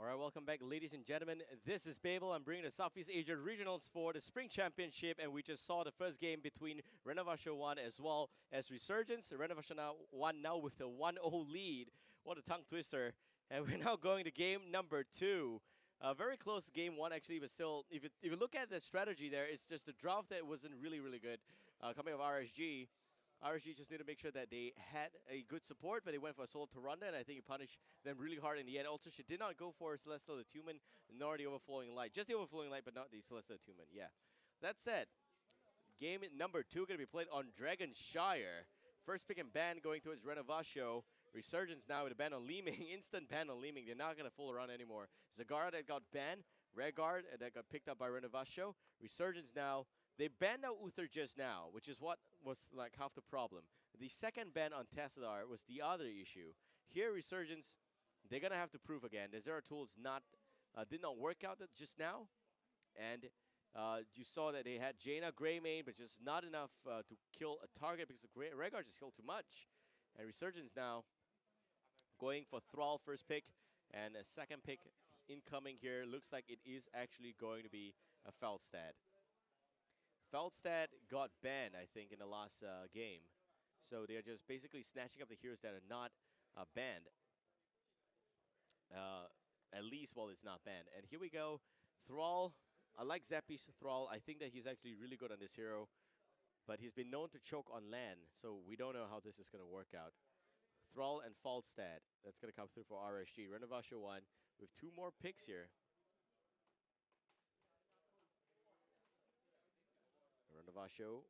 Alright, welcome back, ladies and gentlemen. This is Babel. I'm bringing the Southeast Asia Regionals for the Spring Championship, and we just saw the first game between Renovatio 1 as well as Resurgence. Renovatio 1 now with the 1-0 lead. What a tongue twister. And we're now going to game number 2. Very close game 1 actually, but still, if you look at the strategy there, it's just the draft that wasn't really good. Coming of RSG. RSG just need to make sure that they had a good support, but they went for a solo Taranda, and I think he punished them really hard in the end. Also, she did not go for Celestial Attunement, nor the Overflowing Light. Just the Overflowing Light, but not the Celestial Attunement. Yeah. That said, game number 2 going to be played on Dragonshire. First pick and ban going towards Renovatio. Resurgence now with a ban on Leeming. Instant ban on Leeming. They're not going to fool around anymore. Zagara that got banned. Regard that got picked up by Renovatio. Resurgence now. They banned out Uther just now, which is what was like half the problem. The second ban on Tassadar was the other issue. Here, Resurgence, they're gonna have to prove again. The Zera tools did not work out just now, and you saw that they had Jaina Greymane, but just not enough to kill a target because Regard just killed too much. And Resurgence now going for Thrall first pick, and a second pick incoming here. Looks like it is actually going to be a Feldstad. Feldstad got banned, I think, in the last game. So they're just basically snatching up the heroes that are not banned. At least while it's not banned. And here we go. Thrall. I like Zappi's Thrall. I think that he's actually really good on this hero. But he's been known to choke on land. So we don't know how this is going to work out. Thrall and Feldstad. That's going to come through for RSG. Renovatio 1 with 2 more picks here. Renovatio,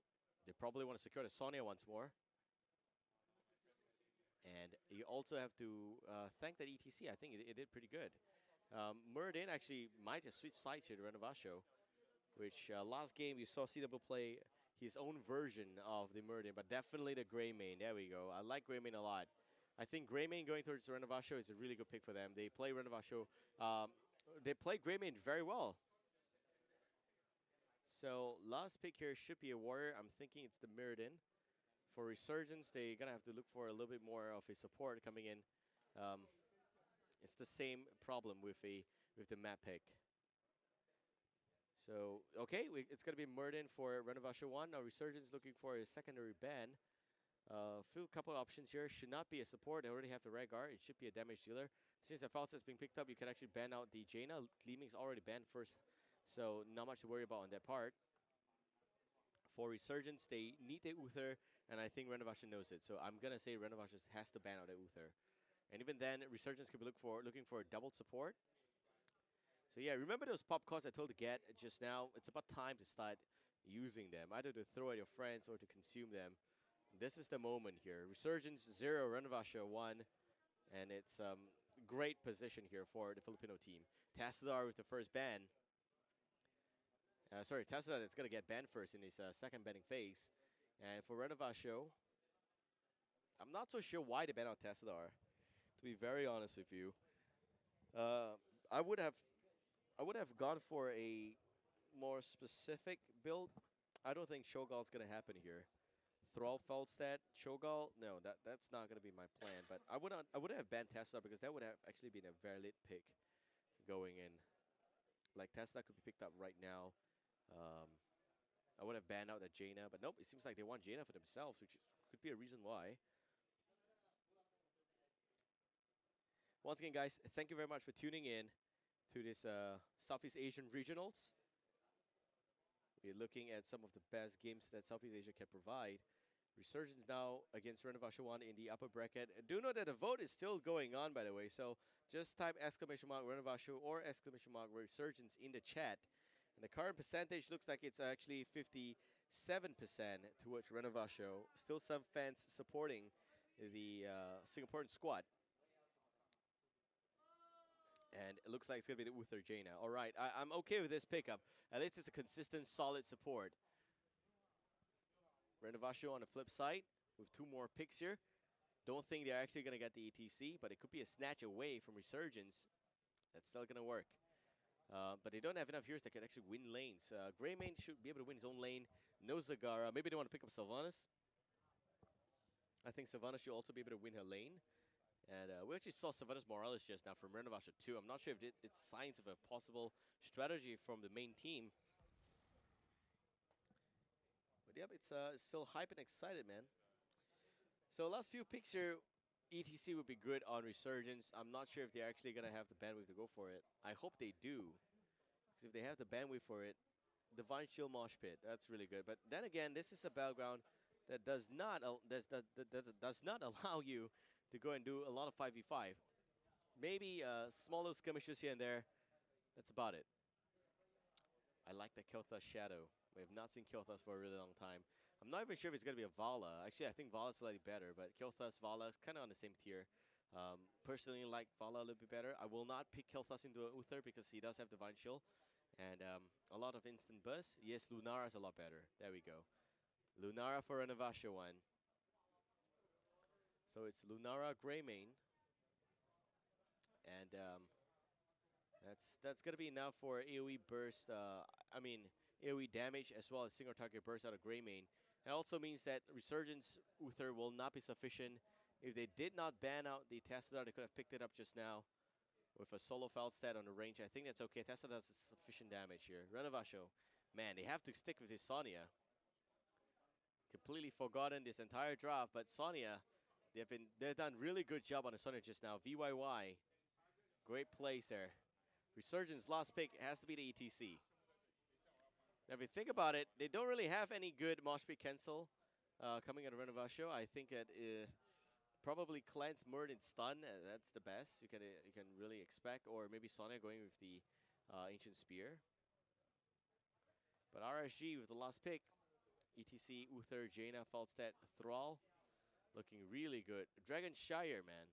they probably want to secure the Sonia once more. And you also have to thank that ETC. I think it did pretty good. Muradin actually might just switch sides here to Renovatio, which last game you saw CW play his own version of the Muradin, but definitely the Greymane. There we go. I like Greymane a lot. I think Greymane going towards Renovatio is a really good pick for them. They play Renovatio. They play Greymane very well. So last pick here should be a warrior. I'm thinking it's the Mirrodin. For Resurgence, they're going to have to look for a little bit more of a support coming in. It's the same problem with the map pick. So, okay, it's going to be Mirrodin for Renovatio 1. Now Resurgence looking for a secondary ban. Couple of options here. Should not be a support. They already have the Regard. It should be a damage dealer. Since the Falset's being picked up, you can actually ban out the Jaina. Leeming's already banned first. So not much to worry about on that part. For Resurgence, they need the Uther, and I think Renovatio knows it. So I'm gonna say Renovatio has to ban out the Uther. And even then, Resurgence could be looking for a double support. So yeah, remember those popcorns I told to get just now? It's about time to start using them, either to throw at your friends or to consume them. This is the moment here. Resurgence 0, Renovatio 1, and it's great position here for the Filipino team. Tassadar with the first ban. Tassadar that's going to get banned first in his second banning phase. And for Renovatio, I'm not so sure why they banned out Tassadar, to be very honest with you. I would have gone for a more specific build. I don't think Shogal's going to happen here. Thrall, Feldstad, Shogal, no, that's not going to be my plan. But I would have banned Tassadar because that would have actually been a valid pick going in. Like Tassadar could be picked up right now. I would have banned out that Jaina, but nope, it seems like they want Jaina for themselves, which could be a reason why. Once again, guys, thank you very much for tuning in to this Southeast Asian Regionals. We're looking at some of the best games that Southeast Asia can provide. Resurgence now against Renovatio 1 in the upper bracket. Do know that the vote is still going on, by the way, so just type exclamation mark Renovatio or exclamation mark Resurgence in the chat. And the current percentage looks like it's actually 57% towards Renovatio. Still some fans supporting the Singaporean squad. And it looks like it's going to be the Uther Jaina. All right, I'm okay with this pickup. At least it's a consistent, solid support. Renovatio on the flip side with 2 more picks here. Don't think they're actually going to get the ETC, but it could be a snatch away from Resurgence. That's still going to work. But they don't have enough heroes that can actually win lanes. Greymane should be able to win his own lane. No Zagara. Maybe they want to pick up Sylvanas. I think Sylvanas should also be able to win her lane. And we actually saw Savanas Morales just now from Renovatio 2. I'm not sure if it's signs of a possible strategy from the main team. But yep, it's still hype and excited, man. So last few picks here, ETC would be good on Resurgence. I'm not sure if they're actually going to have the bandwidth to go for it. I hope they do. Because if they have the bandwidth for it, Divine Shield Mosh Pit, that's really good. But then again, this is a battleground that does not allow you to go and do a lot of 5v5. Maybe small little skirmishes here and there. That's about it. I like the Kel'Thas Shadow. We have not seen Kel'Thas for a really long time. I'm not even sure if it's going to be a Vala. Actually, I think Vala's slightly better, but Kel'Thas, Vala is kind of on the same tier. Personally, like Vala a little bit better. I will not pick Kel'Thas into an Uther because he does have Divine Shield. And a lot of instant burst. Yes, Lunara is a lot better. There we go. Lunara for Renovatio 1. So it's Lunara Greymane. And that's going to be enough for AoE burst. AoE damage as well as single target burst out of Greymane. It also means that Resurgence Uther will not be sufficient. If they did not ban out the Tassadar, they could have picked it up just now with a solo foul stat on the range. I think that's okay. Tassadar does sufficient damage here. Renovatio, man, they have to stick with this Sonya. Completely forgotten this entire draft, but Sonya, they've done really good job on the Sonya just now. VYY, great plays there. Resurgence last pick has to be the ETC. Now, if you think about it, they don't really have any good Mosh Pit cancel coming out of Renovatio. I think that probably Cleanse, Murd, and Stun. That's the best you can really expect. Or maybe Sonya going with the Ancient Spear. But RSG with the last pick, ETC, Uther, Jaina, Falstad, Thrall, looking really good. Dragon Shire, man.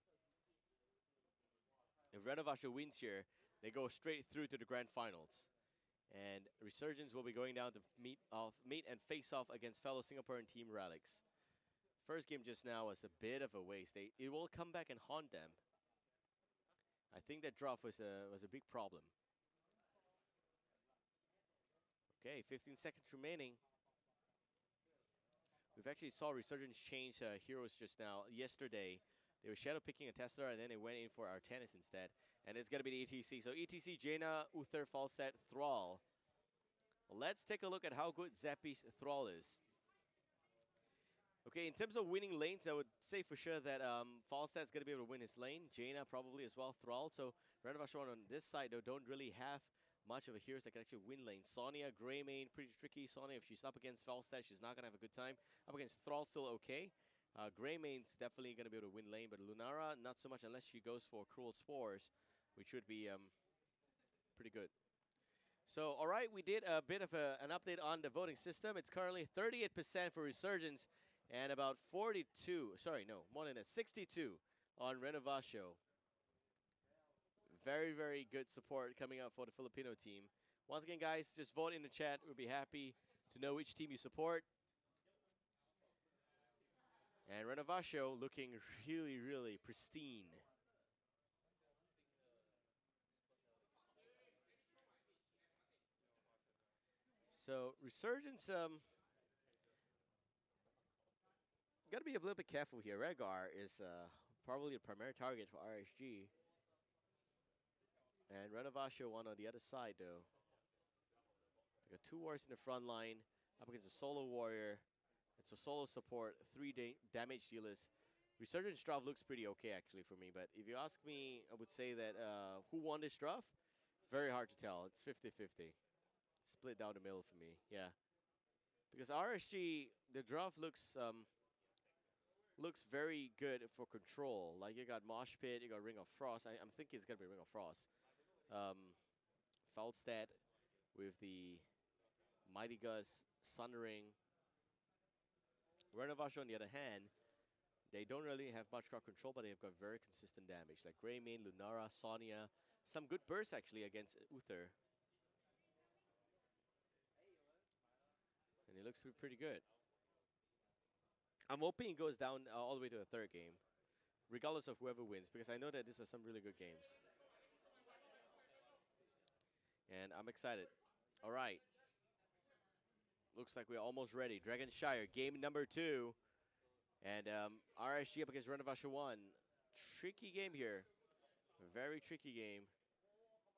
If Renovatio wins here, they go straight through to the grand finals. And Resurgence will be going down to meet and face off against fellow Singaporean team Relics. First game just now was a bit of a waste. It will come back and haunt them. I think that drop was a big problem. Okay, 15 seconds remaining. We've actually saw Resurgence change heroes just now. Yesterday, they were shadow picking a Tesla, and then they went in for Artanis instead. And it's going to be the ETC. So ETC, Jaina, Uther, Falstad, Thrall. Let's take a look at how good Zappy's Thrall is. Okay, in terms of winning lanes, I would say for sure that Falstad's going to be able to win his lane. Jaina probably as well, Thrall. So Renovatio on this side, though, don't really have much of a hero that can actually win lane. Sonya, Greymane, pretty tricky. Sonya, if she's up against Falstad, she's not going to have a good time. Up against Thrall, still okay. Greymane's definitely going to be able to win lane, but Lunara, not so much unless she goes for Cruel Spores, which would be pretty good. So, all right, we did a bit of an update on the voting system. It's currently 38% for Resurgence and about 42, sorry, no, more than that, 62 on Renovatio. Very, very good support coming out for the Filipino team. Once again, guys, just vote in the chat. We'll be happy to know which team you support. And Renovatio looking really, really pristine. So Resurgence, got to be a little bit careful here. Rhaegar is probably the primary target for RSG. And Renovatio one on the other side, though. They got two warriors in the front line up against a solo warrior. It's a solo support, 3 damage dealers. Resurgence draft looks pretty okay, actually, for me. But if you ask me, I would say that who won this draft? Very hard to tell. It's 50-50. Split down the middle for me, yeah. Because RSG, the draft looks very good for control. Like, you got Mosh Pit, you got Ring of Frost. I'm thinking it's going to be Ring of Frost. Falstad with the Mighty Gus, Sun Ring. Renovatio, on the other hand, they don't really have much crowd control, but they've got very consistent damage. Like Greymane, Lunara, Sonya. Some good bursts, actually, against Uther. And it looks to be pretty good. I'm hoping it goes down all the way to the third game, regardless of whoever wins, because I know that these are some really good games. And I'm excited. All right. Looks like we're almost ready. Dragon Shire, game number 2. And RSG up against Renovatio 1. tricky game here. A very tricky game.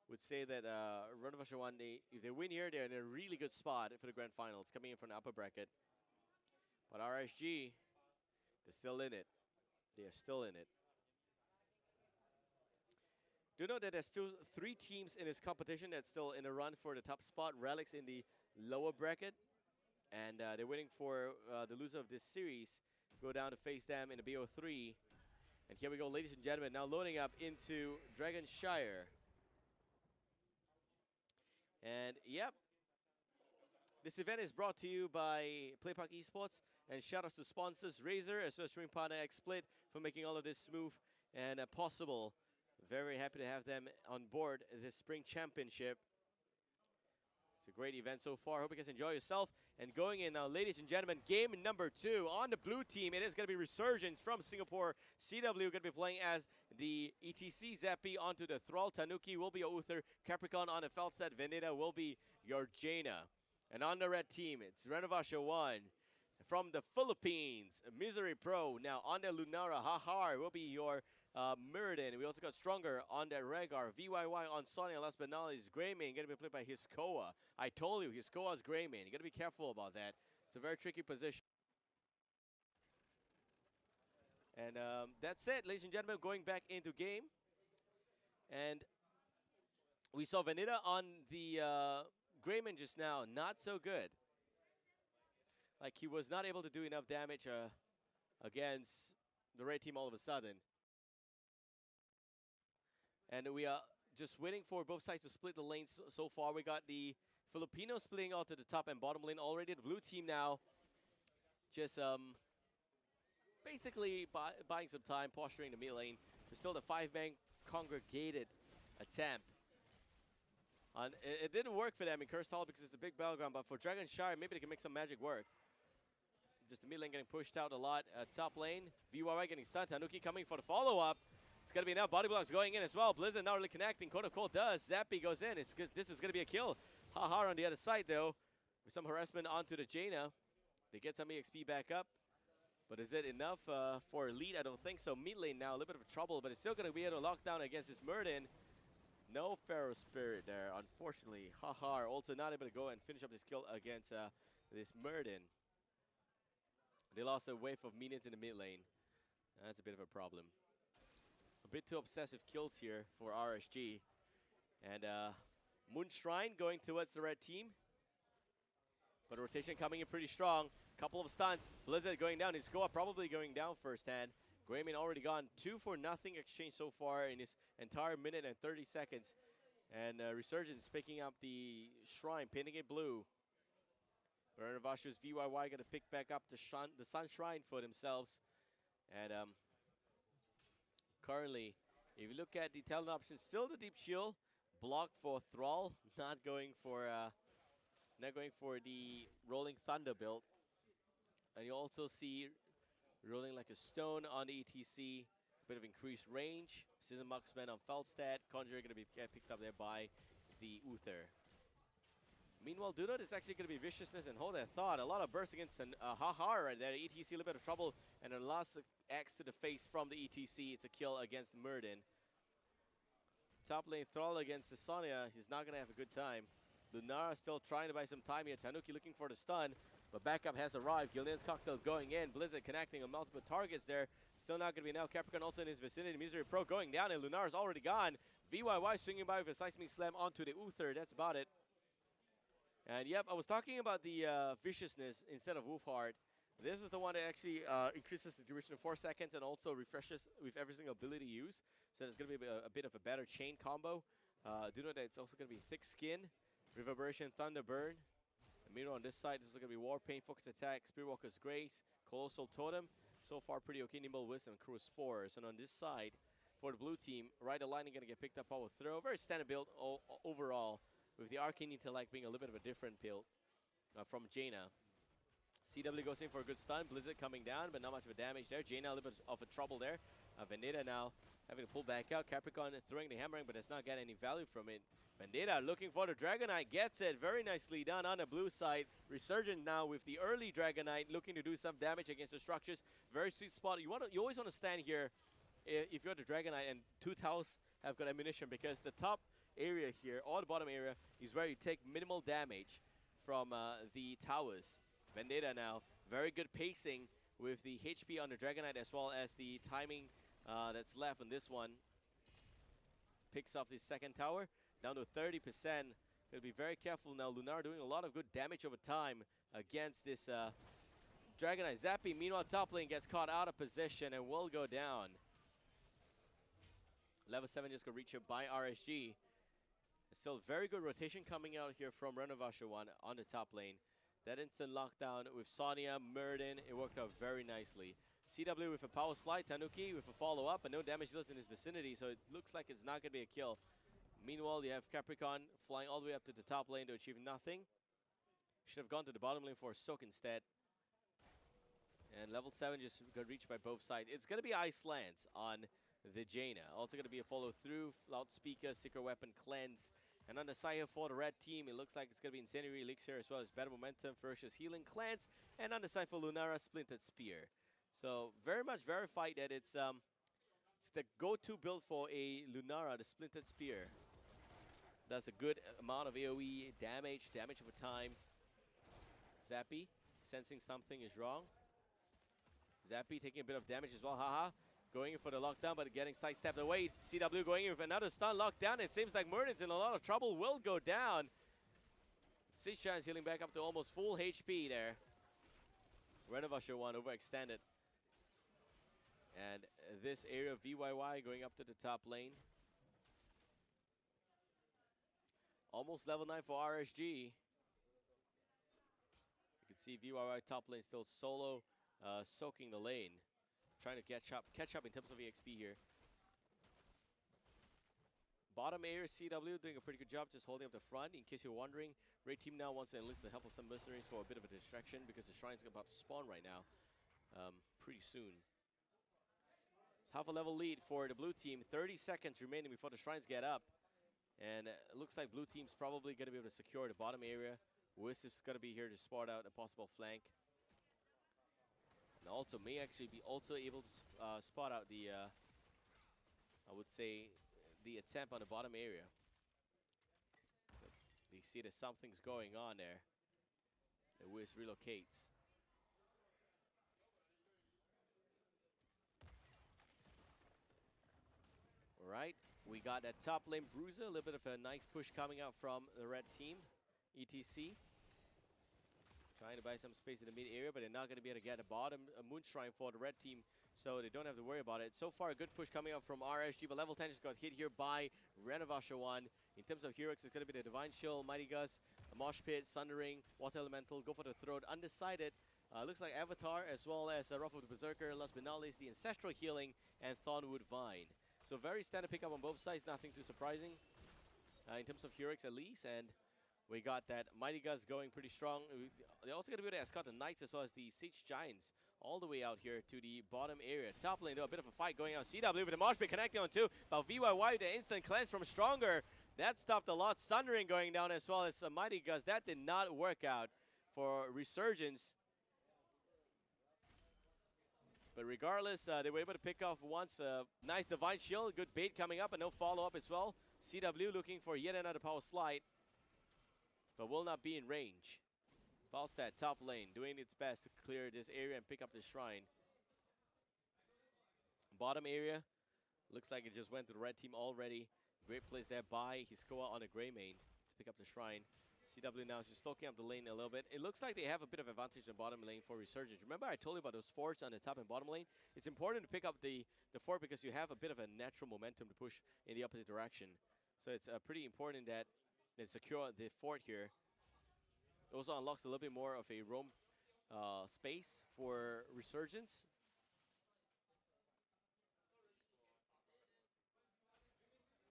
Would say that Renovatio 1, if they win here, they're in a really good spot for the grand finals, coming in from the upper bracket. But RSG, they're still in it. They are still in it. Do know that there's still 3 teams in this competition that's still in a run for the top spot. Relics in the lower bracket. And they're waiting for the loser of this series to go down to face them in the BO3. And here we go, ladies and gentlemen, now loading up into Dragonshire. And yep, this event is brought to you by Playpark Esports, and shout out to sponsors Razer as well as streaming partner XSplit for making all of this smooth and possible. Very happy to have them on board this spring championship. It's a great event so far. Hope you guys enjoy yourself. And going in now, ladies and gentlemen, game number 2 on the blue team. It is going to be Resurgence from Singapore. CW going to be playing as the ETC Zappy onto the Thrall. Tanuki will be your Uther. Capricorn on the Feldstedt. Veneta will be your Jaina. And on the red team, it's Renovatio 1 from the Philippines. Misery Pro. Now on the Lunara, Hahar will be your Mirrodin. We also got Stronger on that Rhaegar. VYY on Sonya. Last but not least, Greymane going to be played by Hiskoa. I told you, Hiskoa's Greymane. You got to be careful about that. It's a very tricky position. And that's it, ladies and gentlemen, going back into game. And we saw Veneta on the Greymane just now. Not so good. Like, he was not able to do enough damage against the red team all of a sudden. And we are just waiting for both sides to split the lanes so far. We got the Filipinos splitting out to the top and bottom lane already. The blue team now just basically buying some time, posturing the mid lane. There's still the 5-man congregated attempt. It didn't work for them in Cursed Hall because it's a big battleground, but for Dragonshire, maybe they can make some magic work. Just the mid lane getting pushed out a lot. Top lane, VYY getting stunned. Tanuki coming for the follow-up. It's going to be now body blocks going in as well. Blizzard not really connecting. Code of Cold does. Zappy goes in. This is going to be a kill. Haha on the other side, though. With some harassment onto the Jaina. They get some EXP back up. But is it enough for a lead? I don't think so. Mid lane now, a little bit of trouble. But it's still going to be able to lock down against this Mirrodin. No Pharaoh Spirit there, unfortunately. Haha also not able to go and finish up this kill against this Mirrodin. They lost a wave of minions in the mid lane. That's a bit of a problem. A bit too obsessive kills here for RSG. And Moonshrine going towards the red team. But rotation coming in pretty strong. Couple of stunts. Blizzard going down. His score probably going down first hand. Greymane already gone. 2-for-0 exchange so far in his entire minute and 30 seconds. And Resurgence picking up the Shrine, painting it blue. Renovatio's VYY going to pick back up the Sun Shrine for themselves. And currently, if you look at the talent options, still the Deep Shield, blocked for Thrall, not going for the Rolling Thunder build. And you also see Rolling Like a Stone on the ETC, a bit of increased range. Season Marksman on Feldstedt, Conjurer going to be picked up there by the Uther. Meanwhile, Dunod is actually going to be Viciousness and hold that thought. A lot of bursts against Haha right there. ETC a little bit of trouble. And a last axe to the face from the ETC. It's a kill against Mirrodin. Top lane Thrall against Sonya. He's not going to have a good time. Lunara still trying to buy some time here. Tanuki looking for the stun. But backup has arrived. Gillian's Cocktail going in. Blizzard connecting on multiple targets there. Still not going to be now. Capricorn also in his vicinity. Misery Pro going down. And Lunara's already gone. VYY swinging by with a seismic slam onto the Uther. That's about it. And yep, I was talking about the Viciousness instead of Wolfheart. This is the one that actually increases the duration of 4 seconds and also refreshes with every single ability used. So it's going to be a bit of a better chain combo. Do know that it's also going to be Thick Skin, Reverberation, Thunder Burn. And meanwhile on this side, this is going to be War Paint, Focus Attack, Spiritwalker's Grace, Colossal Totem. So far pretty okay, Nimble Wisdom, Crew Spores. And on this side, for the blue team, Rider Lightning going to get picked up Power Throw. Very standard build overall, with the Arcane Intellect being a little bit of a different build from Jaina. CW goes in for a good stun. Blizzard coming down, but not much of a damage there. Jaina a little bit of a trouble there. Vendetta now having to pull back out. Capricorn throwing the hammering, but does not get any value from it. Vendetta looking for the Dragonite, gets it. Very nicely done on the blue side. Resurgent now with the early Dragonite, looking to do some damage against the structures. Very sweet spot. You always want to stand here if you're the Dragon Knight and 2 towers have got ammunition, because the top area here, or the bottom area, is where you take minimal damage from the towers. Vendetta now, very good pacing with the HP on the Dragon Knight as well as the timing that's left on this one. Picks off the second tower, down to 30%. Gotta be very careful now. Lunar doing a lot of good damage over time against this Dragon Knight. Zappy, meanwhile, top lane gets caught out of position and will go down. Level 7 just got reached up by RSG. Still very good rotation coming out here from Renovatio 1 on the top lane. That instant lockdown with Sonya, Murden, it worked out very nicely. CW with a power slide, Tanuki with a follow-up, and no damage dealers in his vicinity, so it looks like it's not going to be a kill. Meanwhile, you have Capricorn flying all the way up to the top lane to achieve nothing. Should have gone to the bottom lane for a soak instead. And level 7 just got reached by both sides. It's going to be Ice Lance on the Jaina. Also going to be a follow-through, loudspeaker, secret weapon, cleanse. And on the side here for the red team, it looks like it's going to be Incendiary Elixir as well as Better Momentum, Ferocious Healing, Cleanse. And on the side for Lunara, Splintered Spear. So very much verified that it's the go-to build for a Lunara, the Splintered Spear. Does a good amount of AoE damage over time. Zappy, sensing something is wrong. Zappy taking a bit of damage as well, haha. Going in for the lockdown, but getting sidestepped away. CW going in with another stun lockdown. It seems like Murden's in a lot of trouble, will go down. Siege Giant's healing back up to almost full HP there. Renovatio 1 overextended. And this area of VYY going up to the top lane. Almost level 9 for RSG. You can see VYY top lane still solo soaking the lane. Trying to catch up in terms of EXP here. Bottom area CW doing a pretty good job just holding up the front. In case you're wondering, Red Team now wants to enlist the help of some mercenaries for a bit of a distraction because the shrine's about to spawn right now pretty soon. It's half a level lead for the blue team. 30 seconds remaining before the shrines get up. And it looks like blue team's probably going to be able to secure the bottom area. Wisip's going to be here to spot out a possible flank. And also may actually be also able to spot out the, I would say, the attempt on the bottom area. So they see that something's going on there. The Wiz relocates. All right, we got that top lane bruiser. A little bit of a nice push coming out from the red team, ETC. Trying to buy some space in the mid area, but they're not going to be able to get a bottom moon shrine for the red team, so they don't have to worry about it. So far, a good push coming out from RSG, but level 10 just got hit here by Renovatio 1. In terms of heroics, it's going to be the Divine Shield, Mighty Gust, a Mosh Pit, Sundering, Water Elemental, go for the throat, undecided. Looks like Avatar, as well as Wrath of the Berserker, last but not least, the Ancestral Healing, and Thornwood Vine. So very standard pickup on both sides, nothing too surprising in terms of heroics at least, and we got that Mighty Gust going pretty strong. They're also going to be able to escort the Knights as well as the Siege Giants all the way out here to the bottom area. Top lane, though, a bit of a fight going on. CW with the Mosh Pit connecting on two, but VYY with the instant cleanse from Stronger. That stopped a lot. Sundering going down as well as Mighty Gust. That did not work out for Resurgence. But regardless, they were able to pick off once. Nice Divine Shield, good bait coming up, and no follow-up as well. CW looking for yet another power slide, but will not be in range. Falstad, top lane, doing its best to clear this area and pick up the shrine. Bottom area, looks like it just went to the red team already. Great place there by Hiskoa on the gray main to pick up the shrine. CW now is just stalking up the lane a little bit. It looks like they have a bit of advantage in the bottom lane for Resurgence. Remember I told you about those forts on the top and bottom lane? It's important to pick up the fort because you have a bit of a natural momentum to push in the opposite direction. So it's pretty important that they secure the fort here. It also unlocks a little bit more of a roam space for Resurgence.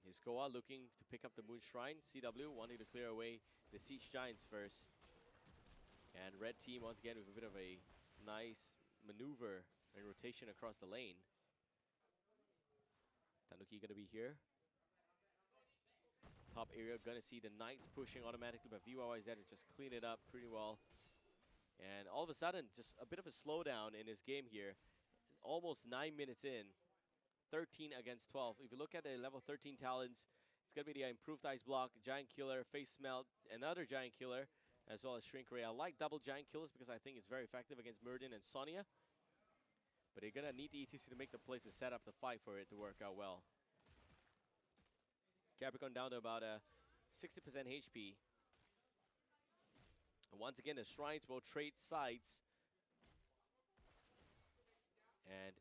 Hiskoa looking to pick up the Moon Shrine. CW wanting to clear away the Siege Giants first. And red team once again with a bit of a nice maneuver and rotation across the lane. Tanuki gonna be here. Top area, gonna see the Knights pushing automatically, but VYY is there to just clean it up pretty well. And all of a sudden, just a bit of a slowdown in this game here. Almost 9 minutes in. 13 against 12. If you look at the level 13 talents, it's going to be the improved ice block, giant killer, face melt, another giant killer, as well as shrink ray. I like double giant killers because I think it's very effective against Murden and Sonya. But you're going to need the ETC to make the plays to set up the fight for it to work out well. Capricorn down to about 60% HP. And once again, the Shrines will trade sides. And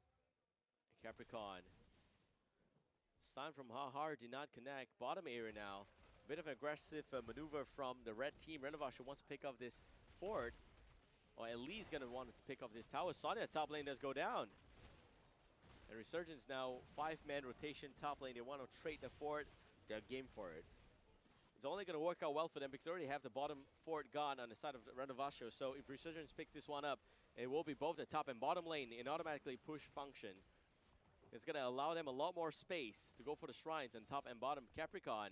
Capricorn. Stun from Hahar did not connect. Bottom area now. A bit of an aggressive maneuver from the red team. Renovatio wants to pick up this fort. Or at least going to want to pick up this tower. Sonya top lane does go down. And Resurgence now 5-man rotation top lane. They want to trade the fort. They're game for it. It's only going to work out well for them because they already have the bottom fort gone on the side of Renovatio. So if Resurgence picks this one up, it will be both the top and bottom lane in automatically push function. It's going to allow them a lot more space to go for the Shrines on top and bottom. Capricorn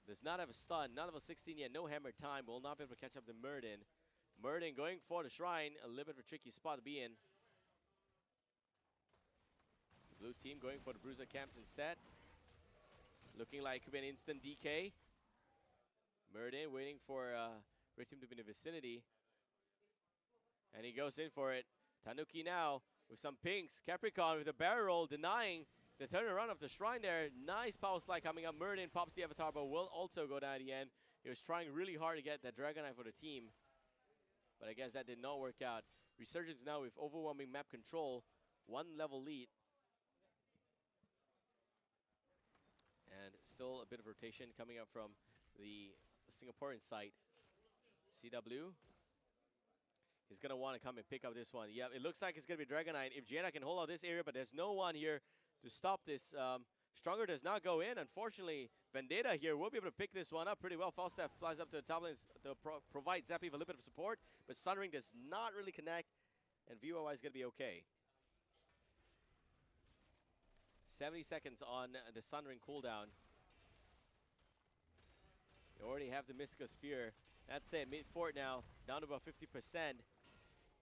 does not have a stun, not have a 16 yet, no hammer time, will not be able to catch up to Murden. Murden going for the Shrine, a little bit of a tricky spot to be in. Blue team going for the Bruiser camps instead. Looking like it could be an instant DK. Murden waiting for red team to be in the vicinity. And he goes in for it. Tanuki now with some pinks. Capricorn with a barrel roll denying the turnaround of the Shrine there. Nice power slide coming up. Murden pops the Avatar, but will also go down at the end. He was trying really hard to get that Dragon Knife for the team. But I guess that did not work out. Resurgence now with overwhelming map control. 1 level lead. And still a bit of rotation coming up from the Singaporean side. CW. He's going to want to come and pick up this one. Yeah, it looks like it's going to be Dragon Knight. If Jaina can hold out this area, but there's no one here to stop this. Stronger does not go in. Unfortunately, Vendetta here will be able to pick this one up pretty well. Falstaff flies up to the top lane to provide Zappy with a little bit of support. But Sunring does not really connect. And VOI is going to be okay. 70 seconds on the Sunring cooldown. You already have the Mystical Spear. That's it. Mid fort now. Down to about 50%.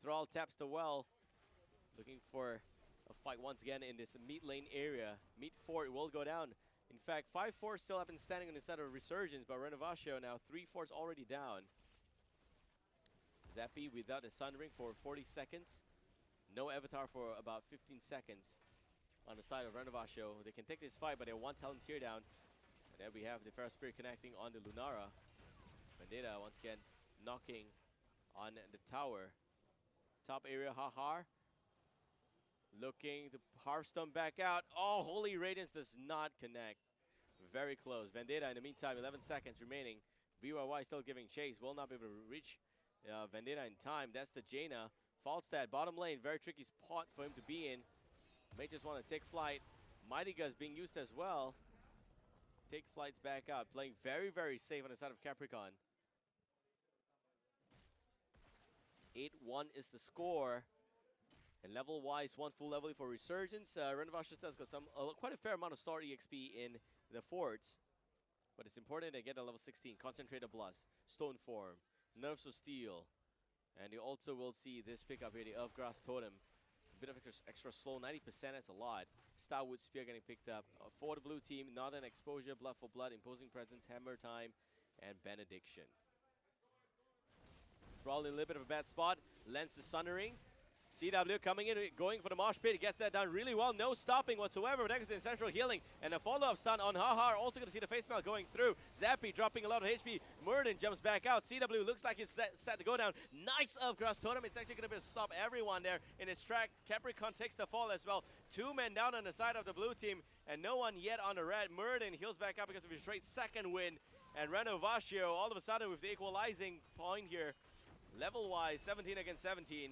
Thrall taps the well. Looking for a fight once again in this mid lane area. Mid fort will go down. In fact, 5 forts still have been standing on the side of Resurgence, but Renovatio now 3 forts already down. Zappy without the Sunring for 40 seconds. No Avatar for about 15 seconds on the side of Renovatio. They can take this fight, but they want talent tear down. And then we have the Feral Spirit connecting on the Lunara. Vendetta once again knocking on the tower. Top area, Hahar. Looking to Hearthstone back out. Oh, Holy Radiance does not connect. Very close. Vendetta in the meantime, 11 seconds remaining. VYY still giving chase. Will not be able to reach Vendetta in time. That's the Jaina. Falstad, bottom lane. Very tricky spot for him to be in. May just want to take flight. Mighty Gus being used as well. Take flights back out. Playing very, very safe on the side of Capricorn. 8-1 is the score. And level-wise, 1 full level for Resurgence. Renovatio has got quite a fair amount of star EXP in the forts. But it's important they get a level 16. Concentrated Blast, Stone Form, Nerves of Steel. And you also will see this pickup here, the Earthgrass Totem. A bit of extra slow, 90%, that's a lot. Starwood Spear getting picked up. For the blue team, Northern Exposure, Blood for Blood, Imposing Presence, Hammer Time, and Benediction. Thrall in a little bit of a bad spot. Lens the Sunnering. CW coming in, going for the Mosh Pit. He gets that done really well. No stopping whatsoever. Next is Central Healing. And a follow-up stun on Hahar. Also going to see the face melt going through. Zappy dropping a lot of HP. Murden jumps back out. CW looks like he's set to go down. Nice Earthgrass Totem. It's actually going to be able to stop everyone there in its track. Capricorn takes the fall as well. 2 men down on the side of the blue team. And no one yet on the red. Murden heals back up because of his straight second win. And Renovatio all of a sudden with the equalizing point here. Level-wise, 17 against 17.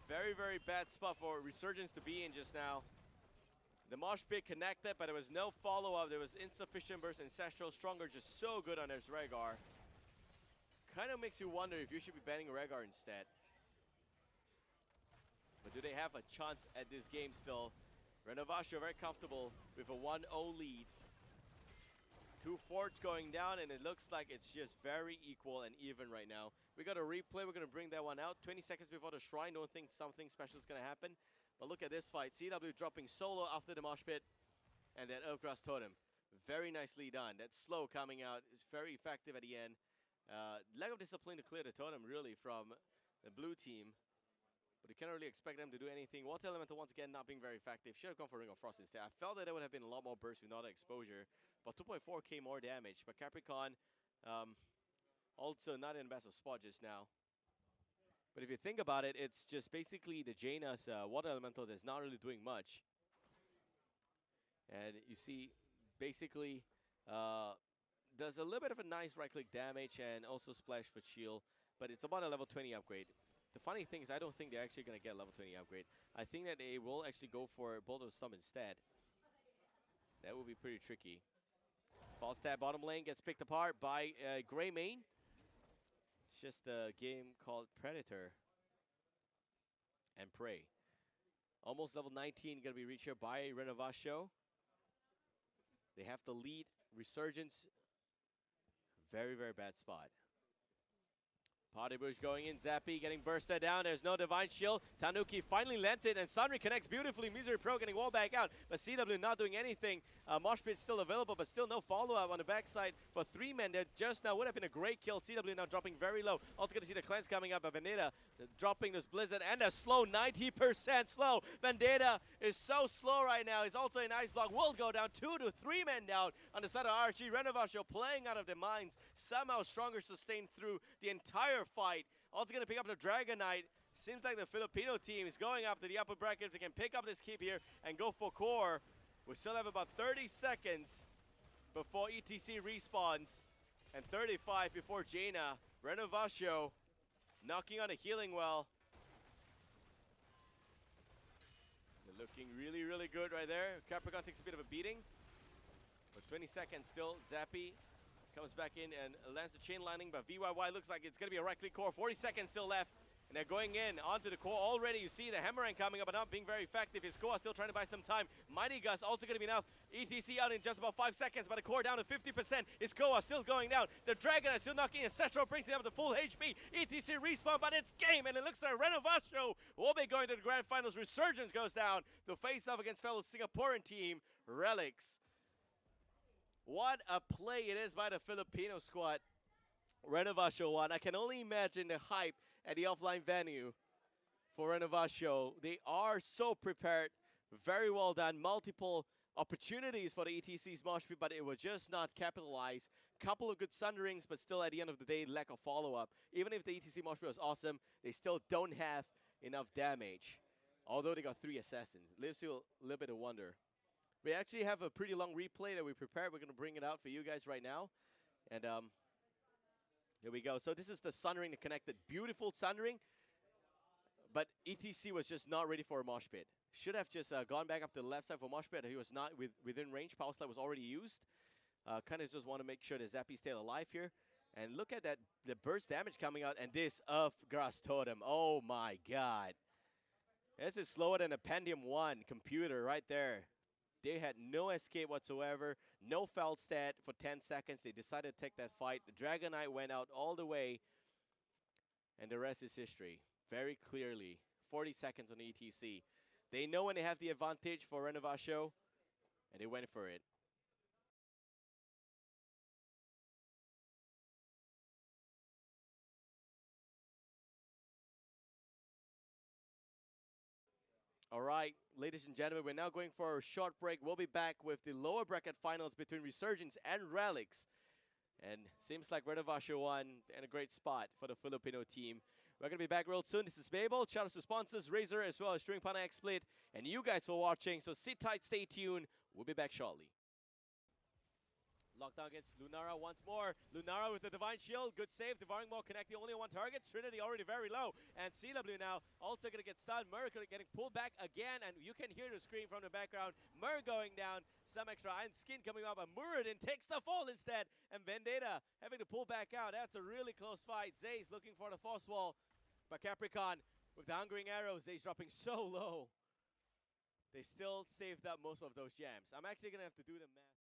Very, very bad spot for Resurgence to be in just now. The Mosh Pit connected, but there was no follow-up. There was insufficient burst. Ancestral Stronger just so good on his Rhaegar. Kind of makes you wonder if you should be banning Rhaegar instead. But do they have a chance at this game still? Renovatio very comfortable with a 1-0 lead. 2 forts going down, and it looks like it's just very equal and even right now. We got a replay. We're going to bring that one out. 20 seconds before the Shrine. Don't think something special is going to happen. But look at this fight. CW dropping solo after the mosh pit. And that Earthgrass Totem. Very nicely done. That slow coming out is very effective at the end. Lack of discipline to clear the totem, really, from the blue team. But you can't really expect them to do anything. Water Elemental, once again, not being very effective. Should have gone for Ring of Frost instead. I felt that there would have been a lot more burst with not exposure. But 2.4k more damage. But Capricorn, also not in the best of spot just now. But if you think about it, it's just basically the Jaina's Water Elemental that's not really doing much. And you see, basically, does a little bit of a nice right-click damage and also splash for shield. But it's about a level 20 upgrade. The funny thing is, I don't think they're actually going to get level 20 upgrade. I think that they will actually go for Bolt of Storm instead. That would be pretty tricky. False stab bottom lane gets picked apart by Grey Mane. It's just a game called Predator and Prey. Almost level 19 going to be reached here by Renovatio. They have the lead. Resurgence. Very, very bad spot. Potty Bush going in. Zappy getting bursted down. There's no Divine Shield. Tanuki finally lent it, and Sunry connects beautifully. Misery Pro getting wall back out, but CW not doing anything. Mosh Pit still available, but still no follow-up on the backside for 3 men there. Just now would have been a great kill. CW now dropping very low. Also going to see the cleanse coming up, but Vendetta dropping this Blizzard and a slow 90% slow. Vendetta is so slow right now. He's also an ice block. Will go down 2 to 3 men down on the side of RG. Renovatio playing out of their minds. Somehow stronger sustained through the entire fight. Also going to pick up the Dragon Knight. Seems like the Filipino team is going up to the upper bracket. If they can pick up this keep here and go for core. We still have about 30 seconds before ETC respawns. And 35 before Jaina. Renovatio knocking on a healing well. They're looking really, really good right there. Capricorn takes a bit of a beating. But 20 seconds still. Zappy comes back in and lands the chain lightning, but VYY looks like it's going to be a right-click core. 40 seconds still left, and they're going in onto the core already. You see the Hammerang coming up, but not being very effective. His core still trying to buy some time. Mighty Gust also going to be enough. ETC out in just about 5 seconds, but the core down to 50%. His core still going down. The Dragon is still knocking, and Cestro brings him up to full HP. ETC respawn, but it's game, and it looks like Renovatio will be going to the grand finals. Resurgence goes down to face off against fellow Singaporean team, Relics. What a play it is by the Filipino squad. Renovatio won. I can only imagine the hype at the offline venue for Renovatio. They are so prepared. Very well done. Multiple opportunities for the ETC's mosh pit, but it was just not capitalized. Couple of good sunderings, but still at the end of the day, lack of follow-up. Even if the ETC mosh pit was awesome, they still don't have enough damage. Although they got 3 assassins. Leaves you a little bit of wonder. We actually have a pretty long replay that we prepared. We're going to bring it out for you guys right now. And here we go. So this is the sundering to connect it. Beautiful sundering. But ETC was just not ready for a mosh pit. Should have just gone back up to the left side for mosh pit. He was not within range. Power slide was already used. Kind of just want to make sure that Zappy stayed alive here. And look at that, the burst damage coming out. And this Earthgrass Totem. Oh my god. This is slower than a Pentium 1 computer right there. They had no escape whatsoever, no foul stat for 10 seconds. They decided to take that fight. The Dragon Knight went out all the way, and the rest is history. Very clearly, 40 seconds on the ETC. They know when they have the advantage for Renovatio, and they went for it. All right, ladies and gentlemen, we're now going for a short break. We'll be back with the lower bracket finals between Resurgence and Relics. And seems like Renovatio won in a great spot for the Filipino team. We're going to be back real soon. This is Babel. Shout out to sponsors, Razer, as well as Streaming Partner XSplit. And you guys for watching, so sit tight, stay tuned. We'll be back shortly. Lockdown against Lunara once more. Lunara with the Divine Shield. Good save. Devouring Maw connecting only on one target. Trinity already very low. And CW now also going to get stunned. Mur getting pulled back again. And you can hear the scream from the background. Mur going down. Some extra iron skin coming up. And Muradin takes the fall instead. And Vendetta having to pull back out. That's a really close fight. Zay's looking for the force wall. But Capricorn with the Hungering Arrows. Zay's dropping so low. They still saved up most of those gems. I'm actually going to have to do the math.